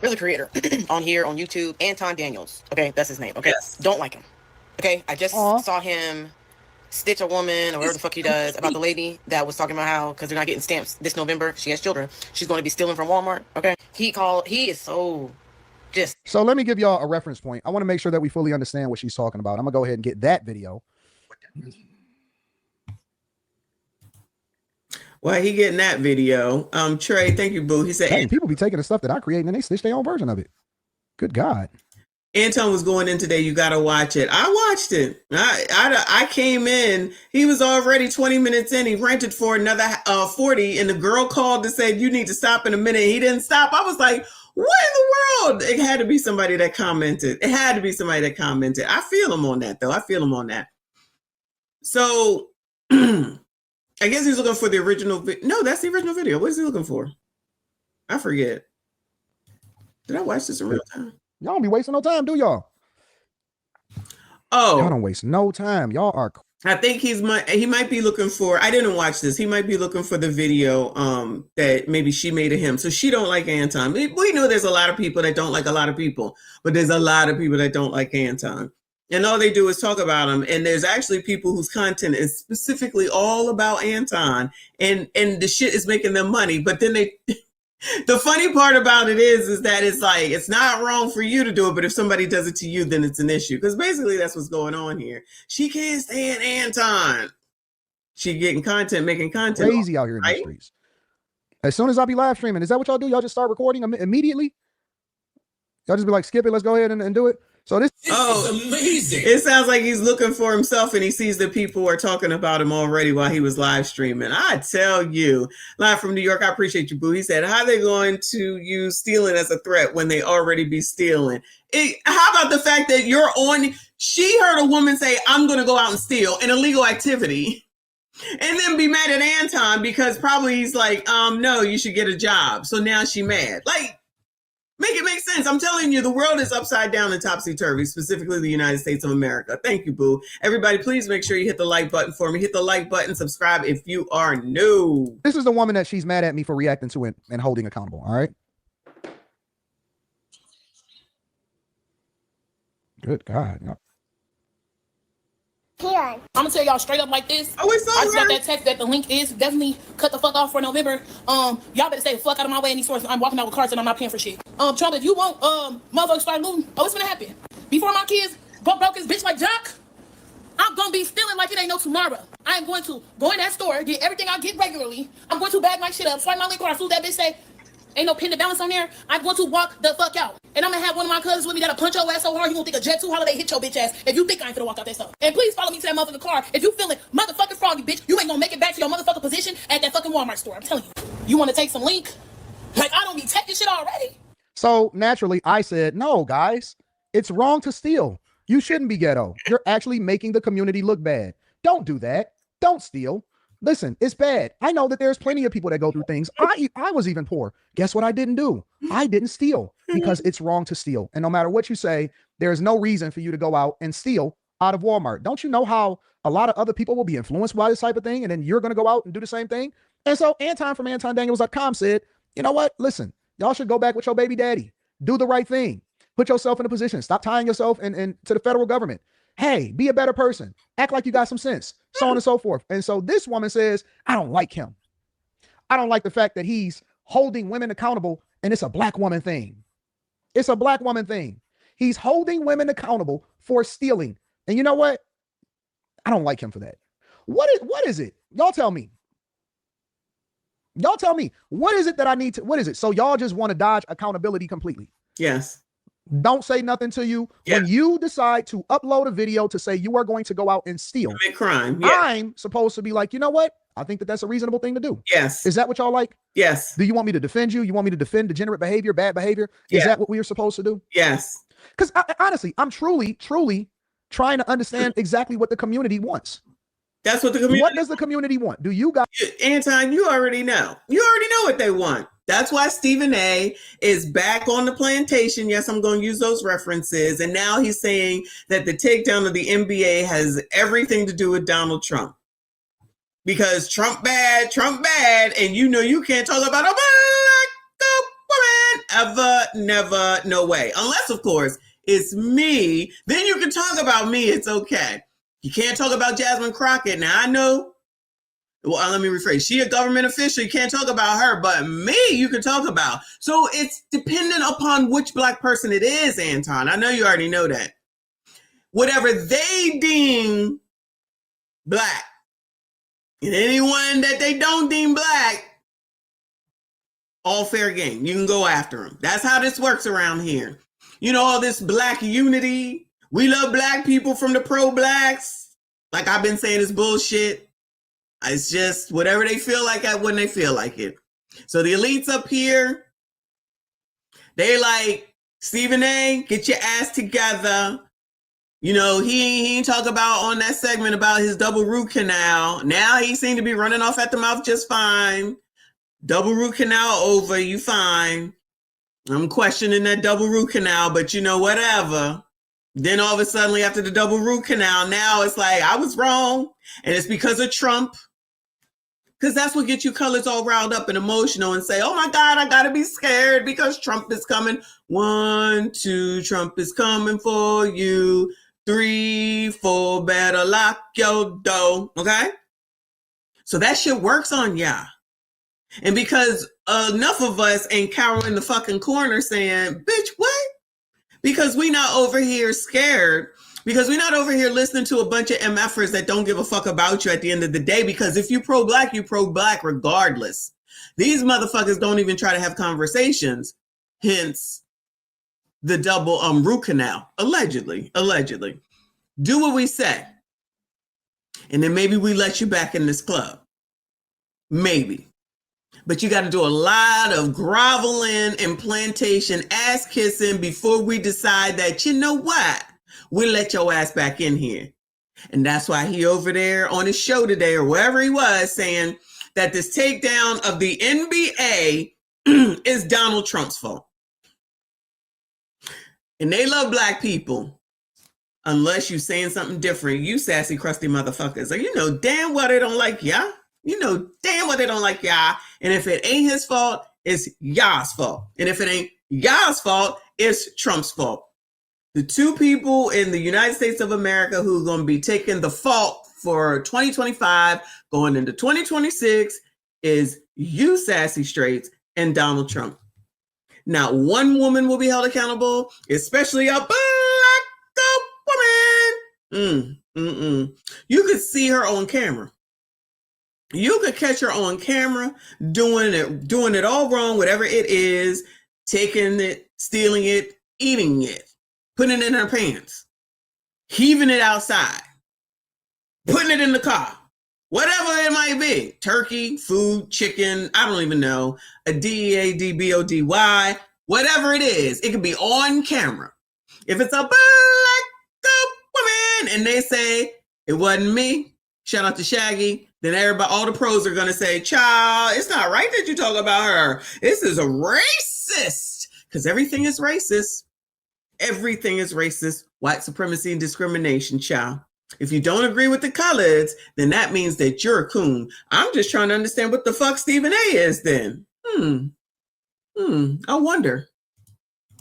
There's a creator on here on YouTube, Anton Daniels. Okay, that's his name. Okay, yes. Don't like him. Okay, I just saw him stitch a woman or whatever the fuck he does about the lady that was talking about how because they're not getting stamps this November. She has children. She's going to be stealing from Walmart. Okay, he is so just. So let me give y'all a reference point. I want to make sure that we fully understand what she's talking about. I'm gonna go ahead and get that video. Well, he getting that video. Trey, thank you, boo. He said, hey, people be taking the stuff that I create and they stitch their own version of it. Good God. Anton was going in today. You got to watch it. I watched it. I came in. He was already 20 minutes in. He rented for another 40. And the girl called to say, you need to stop in a minute. He didn't stop. I was like, what in the world? It had to be somebody that commented. I feel him on that, though. So I guess he's looking for the original. No, that's the original video. What is he looking for? I forget. Did I watch this in real time? Y'all don't be wasting no time, do y'all? Oh, y'all don't waste no time. Y'all are. I think he might be looking for. I didn't watch this. He might be looking for the video that maybe she made of him. So she don't like Anton. We know there's a lot of people that don't like a lot of people, but there's a lot of people that don't like Anton. And all they do is talk about him. And there's actually people whose content is specifically all about Anton. And the shit is making them money. But then the funny part about it is that it's like, it's not wrong for you to do it. But if somebody does it to you, then it's an issue. Because basically that's what's going on here. She can't stand Anton. She getting content, making content. Crazy out here in the streets. As soon as I be live streaming, is that what y'all do? Y'all just start recording immediately? Y'all just be like, skip it. Let's go ahead and do it. So this is amazing. It sounds like he's looking for himself and he sees that people are talking about him already while he was live streaming. I tell you, live from New York, I appreciate you, boo. He said, how are they going to use stealing as a threat when they already be stealing? How about the fact that she heard a woman say, I'm going to go out and steal, an illegal activity, and then be mad at Anton because probably he's like, no, you should get a job. So now she mad. Like, make it make sense. I'm telling you, the world is upside down and topsy-turvy, specifically the United States of America. Thank you, boo. Everybody, please make sure you hit the like button for me. Hit the like button, subscribe if you are new. This is the woman that she's mad at me for reacting to it and holding accountable, all right? Good God. I'm gonna tell y'all straight up like this. I just got that text that the link is definitely cut the fuck off for November. Y'all better stay the fuck out of my way in these stores. I'm walking out with carts and I'm not paying for shit. Trump, if you want motherfuckers start looting, what's gonna happen? Before my kids broke his bitch like Jock, I'm gonna be stealing like it ain't no tomorrow. I am going to go in that store, get everything I get regularly. I'm going to bag my shit up, swipe my liquor, as soon as that bitch say, ain't no pin to balance on there, I'm going to walk the fuck out. And I'm gonna have one of my cousins with me that'll punch your ass so hard you gonna think a Jet 2 holiday hit your bitch ass if you think I ain't gonna walk out that stuff. And please follow me to that motherfucking car. If you feeling motherfucking froggy, bitch, you ain't gonna make it back to your motherfucking position at that fucking Walmart store. I'm telling you. You wanna take some link? Like, I don't be taking shit already. So naturally, I said, no, guys, it's wrong to steal. You shouldn't be ghetto. You're actually making the community look bad. Don't do that. Don't steal. Listen, it's bad. I know that there's plenty of people that go through things. I was even poor. Guess what I didn't do? I didn't steal because it's wrong to steal. And no matter what you say, there's no reason for you to go out and steal out of Walmart. Don't you know how a lot of other people will be influenced by this type of thing? And then you're going to go out and do the same thing. And so Anton from AntonDaniels.com said, you know what? Listen, y'all should go back with your baby daddy. Do the right thing. Put yourself in a position. Stop tying yourself and to the federal government. Hey, be a better person. Act like you got some sense, so on and so forth. And so this woman says, I don't like him. I don't like the fact that he's holding women accountable and it's a black woman thing. It's a black woman thing. He's holding women accountable for stealing. And you know what? I don't like him for that. What is it? Y'all tell me. Y'all tell me. What is it that I need to, what is it? So y'all just want to dodge accountability completely? Yes. Don't say nothing to you. Yeah. When you decide to upload a video to say you are going to go out and steal, commit crime. Yeah. I'm supposed to be like, you know what? I think that that's a reasonable thing to do. Yes. Is that what y'all like? Yes. Do you want me to defend you? You want me to defend degenerate behavior, bad behavior? Is that what we are supposed to do? Yes. Because honestly, I'm truly trying to understand exactly what the community wants. That's what the community. What does the community want? Do you guys? Anton, you already know. You already know what they want. That's why Stephen A is back on the plantation. Yes, I'm going to use those references. And now he's saying that the takedown of the NBA has everything to do with Donald Trump. Because Trump bad. And you know you can't talk about a black woman ever, never, no way. Unless, of course, it's me. Then you can talk about me. It's okay. You can't talk about Jasmine Crockett. Now, I know. Well, let me rephrase. She a government official. You can't talk about her, but me, you can talk about. So it's dependent upon which Black person it is, Anton. I know you already know that. Whatever they deem Black, and anyone that they don't deem Black, all fair game. You can go after them. That's how this works around here. You know, all this Black unity. We love Black people from the pro-Blacks. Like I've been saying, it's bullshit. It's just whatever they feel like at when they feel like it. So the elites up here, they like, Stephen A., get your ass together. You know, he ain't talk about on that segment about his double root canal. Now he seemed to be running off at the mouth just fine. Double root canal over, you fine. I'm questioning that double root canal, but you know, whatever. Then all of a sudden, after the double root canal, now it's like, I was wrong. And it's because of Trump. Because that's what gets you colors all riled up and emotional and say, oh my God, I got to be scared because Trump is coming. 1, 2, Trump is coming for you. 3, 4, better lock your door. Okay? So that shit works on ya. And because enough of us ain't cowering in the fucking corner saying, bitch, what? Because we not over here scared. Because we're not over here listening to a bunch of MFers that don't give a fuck about you at the end of the day. Because if you pro-Black, you pro-Black regardless. These motherfuckers don't even try to have conversations. Hence the double root canal. Allegedly. Do what we say. And then maybe we let you back in this club. Maybe. But you got to do a lot of groveling and plantation ass kissing before we decide that, you know what? We'll let your ass back in here. And that's why he over there on his show today or wherever he was saying that this takedown of the NBA is Donald Trump's fault. And they love Black people unless you saying something different. You sassy, crusty motherfuckers. So you know damn well they don't like y'all. You know damn well they don't like y'all. And if it ain't his fault, it's y'all's fault. And if it ain't y'all's fault, it's Trump's fault. The two people in the United States of America who are going to be taking the fault for 2025 going into 2026 is you sassy straights and Donald Trump. Now, one woman will be held accountable, especially a Black woman. You could see her on camera. You could catch her on camera doing it all wrong, whatever it is, taking it, stealing it, eating it, putting it in her pants, heaving it outside, putting it in the car, whatever it might be. Turkey, food, chicken, I don't even know, a DEADBODY, whatever it is. It could be on camera. If it's a Black woman and they say it wasn't me, shout out to Shaggy, then everybody, all the pros are going to say, child, it's not right that you talk about her. This is a racist, because everything is racist. Everything is racist, white supremacy and discrimination, child. If you don't agree with the colors, then that means that you're a coon. I'm just trying to understand what the fuck Stephen A is then. I wonder.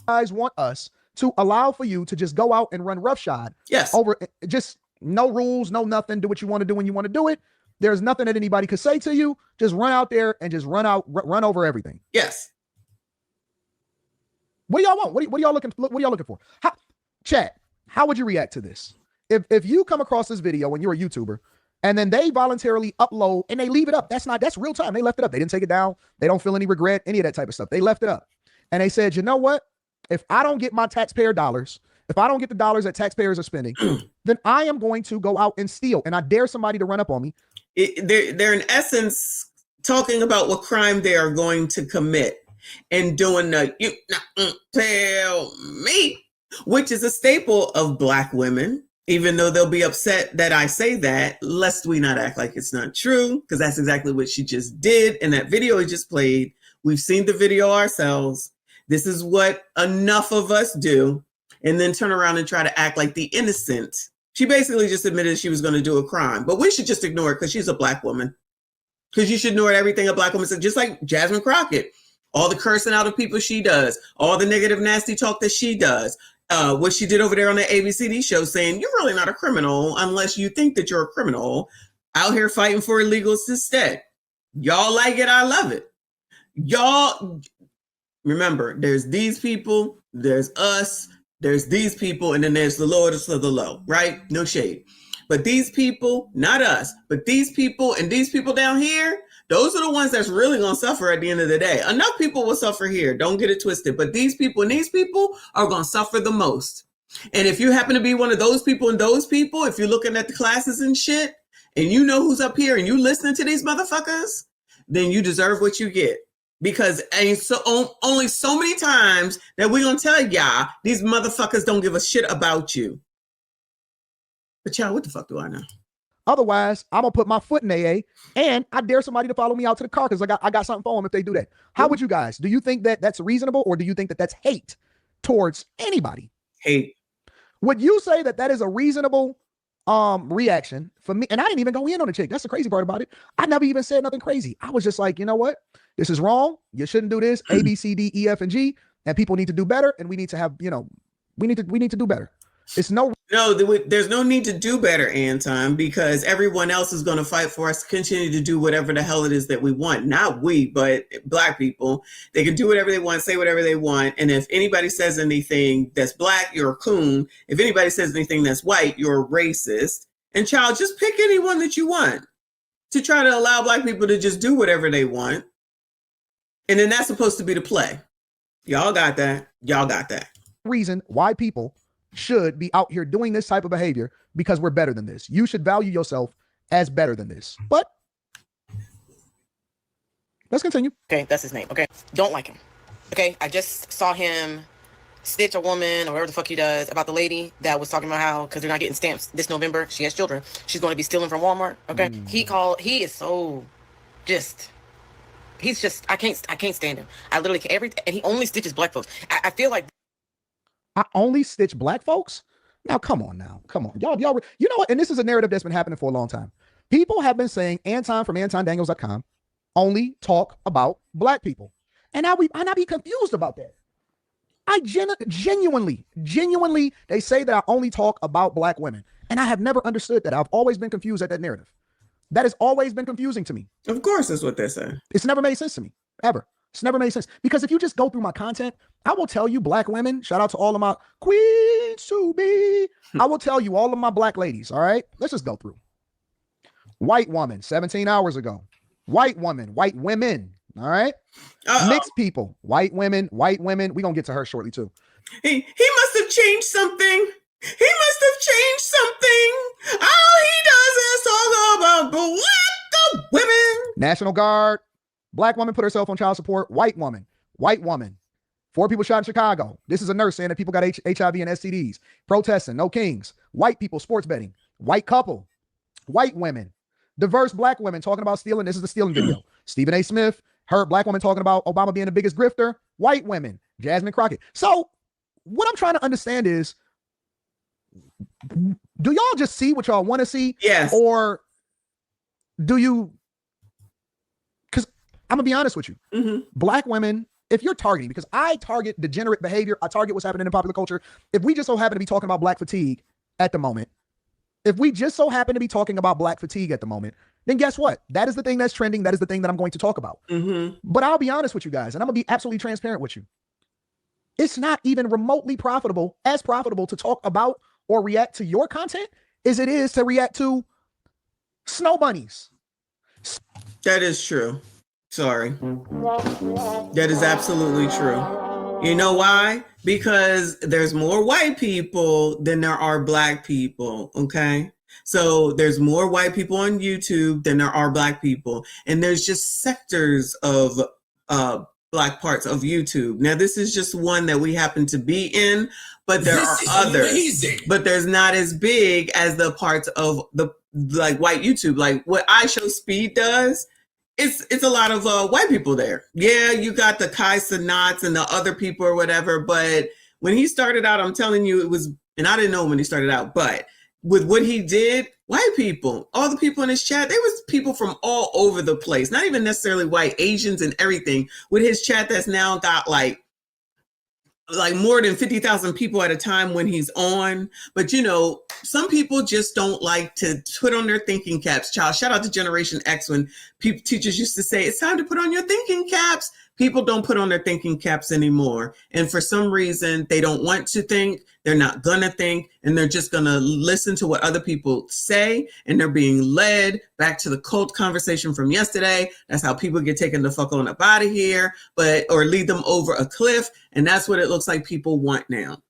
Guys want us to allow for you to just go out and run roughshod. Yes. Over just no rules, no nothing. Do what you want to do when you want to do it. There's nothing that anybody could say to you. Just run out there and just run over everything. Yes. What do y'all want? What are y'all looking for? Chat, how would you react to this? If you come across this video when you're a YouTuber and then they voluntarily upload and they leave it up, that's real time. They left it up. They didn't take it down. They don't feel any regret, any of that type of stuff. They left it up. And they said, you know what? If I don't get my taxpayer dollars, if I don't get the dollars that taxpayers are spending, then I am going to go out and steal. And I dare somebody to run up on me. They're in essence talking about what crime they are going to commit and doing the you not tell me, which is a staple of Black women, even though they'll be upset that I say that, lest we not act like it's not true, because that's exactly what she just did in that video we just played. We've seen the video ourselves. This is what enough of us do, and then turn around and try to act like the innocent. She basically just admitted she was going to do a crime, but we should just ignore it because she's a Black woman. Because you should ignore everything a Black woman said, just like Jasmine Crockett. all the cursing out of people she does, all the negative, nasty talk that she does, what she did over there on the ABCD show saying, you're really not a criminal unless you think that you're a criminal, out here fighting for illegals instead. Y'all like it. I love it. Y'all remember, there's these people, there's us, there's these people, and then there's the lowest of the low, right? No shade. But these people, not us, but these people and these people down here, those are the ones that's really going to suffer at the end of the day. Enough people will suffer here. Don't get it twisted. But these people and these people are going to suffer the most. And if you happen to be one of those people and those people, if you're looking at the classes and shit, and you know who's up here and you listening to these motherfuckers, then you deserve what you get. Because only so many times that we're going to tell y'all these motherfuckers don't give a shit about you. But y'all, what the fuck do I know? Otherwise, I'm going to put my foot in AA and I dare somebody to follow me out to the car because I got something for them if they do that. How would you guys? Do you think that that's reasonable or do you think that that's hate towards anybody? Hate. Would you say that that is a reasonable reaction for me? And I didn't even go in on the chick. That's the crazy part about it. I never even said nothing crazy. I was just like, you know what? This is wrong. You shouldn't do this. A, B, C, D, E, F, and G. And people need to do better. And we need to have, we need to do better. It's there's no need to do better, Anton, because everyone else is going to fight for us to continue to do whatever the hell it is that we want. Not we, but Black people. They can do whatever they want, say whatever they want. And if anybody says anything that's Black, you're a coon. If anybody says anything that's white, you're a racist. And child, just pick anyone that you want to try to allow Black people to just do whatever they want. And then that's supposed to be the play. Y'all got that. Y'all got that. Reason why people should be out here doing this type of behavior because we're better than this. You should value yourself as better than this. But let's continue. Okay, that's his name. Okay, don't like him. Okay, I just saw him stitch a woman or whatever the fuck he does about the lady that was talking about how because they're not getting stamps this November, she has children, she's going to be stealing from Walmart. Okay, he is so just. He's just I can't stand him. I literally can't. And he only stitches Black folks. I feel like. I only stitch Black folks? Now, come on. Y'all, you know what? And this is a narrative that's been happening for a long time. People have been saying Anton from AntonDaniels.com only talk about Black people. And I be confused about that. I genuinely, they say that I only talk about Black women. And I have never understood that. I've always been confused at that narrative. That has always been confusing to me. Of course, that's what they're saying. It's never made sense to me, ever. It's never made sense. Because if you just go through my content, I will tell you Black women, shout out to all of my queens to be. I will tell you all of my Black ladies, all right? Let's just go through. White woman, 17 hours ago. White woman, white women, all right? Mixed people, white women. We're going to get to her shortly too. He must have changed something. All he does is talk about Black women. National Guard. Black woman put herself on child support. White woman. 4 people shot in Chicago. This is a nurse saying that people got HIV and STDs. Protesting. No kings. White people sports betting. White couple. White women. Diverse Black women talking about stealing. This is the stealing video. Stephen A. Smith. Her Black woman talking about Obama being the biggest grifter. White women. Jasmine Crockett. So what I'm trying to understand is, do y'all just see what y'all want to see? Yes. Or do you... I'm gonna be honest with you. Black women, if you're targeting, because I target degenerate behavior, I target what's happening in popular culture. If we just so happen to be talking about Black fatigue at the moment, then guess what? That is the thing that's trending. That is the thing that I'm going to talk about. But I'll be honest with you guys, and I'm gonna be absolutely transparent with you. It's not even remotely profitable to talk about or react to your content as it is to react to snow bunnies. That is true. Sorry. That is absolutely true. You know why? Because there's more white people than there are Black people, okay? So there's more white people on YouTube than there are Black people. And there's just sectors of Black parts of YouTube. Now, this is just one that we happen to be in, but there are others. Amazing. But there's not as big as the parts of the white YouTube. Like what I Show Speed does, it's a lot of white people there. Yeah, you got the Kai Cenats and the other people or whatever. But when he started out, I'm telling you, it was, and I didn't know when he started out, but with what he did, white people. All the people in his chat, there was people from all over the place, not even necessarily white, Asians and everything, with his chat that's now got like more than 50,000 people at a time when he's on. But you know, some people just don't like to put on their thinking caps. Child, shout out to Generation X when teachers used to say, it's time to put on your thinking caps. People don't put on their thinking caps anymore. And for some reason, they don't want to think, they're not gonna think, and they're just gonna listen to what other people say, and they're being led back to the cult conversation from yesterday. That's how people get taken the fuck on up out of here, or lead them over a cliff, and that's what it looks like people want now.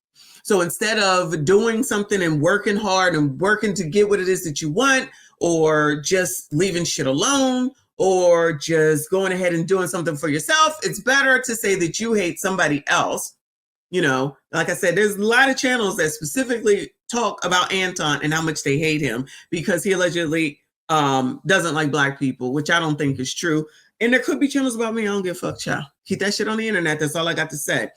So instead of doing something and working hard and working to get what it is that you want, or just leaving shit alone, or just going ahead and doing something for yourself, it's better to say that you hate somebody else. You know, like I said, there's a lot of channels that specifically talk about Anton and how much they hate him because he allegedly doesn't like Black people, which I don't think is true. And there could be channels about me. I don't give a fuck, child. Keep that shit on the internet. That's all I got to say.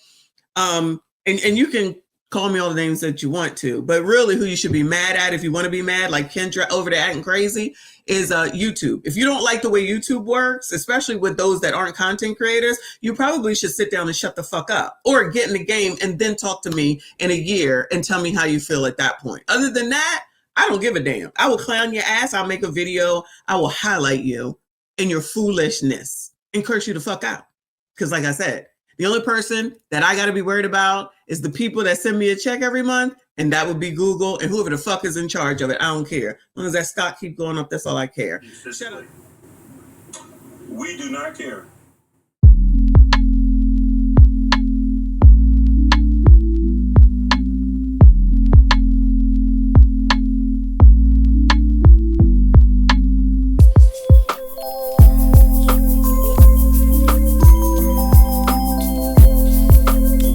And you can call me all the names that you want to, but really who you should be mad at if you want to be mad, like Kendra over there acting crazy, is YouTube. If you don't like the way YouTube works, especially with those that aren't content creators, you probably should sit down and shut the fuck up, or get in the game and then talk to me in a year and tell me how you feel at that point. Other than that, I don't give a damn. I will clown your ass. I'll make a video. I will highlight you in your foolishness and curse you the fuck out. Because like I said, the only person that I got to be worried about is the people that send me a check every month, and that would be Google and whoever the fuck is in charge of it. I don't care. As long as that stock keep going up, that's all I care. We do not care.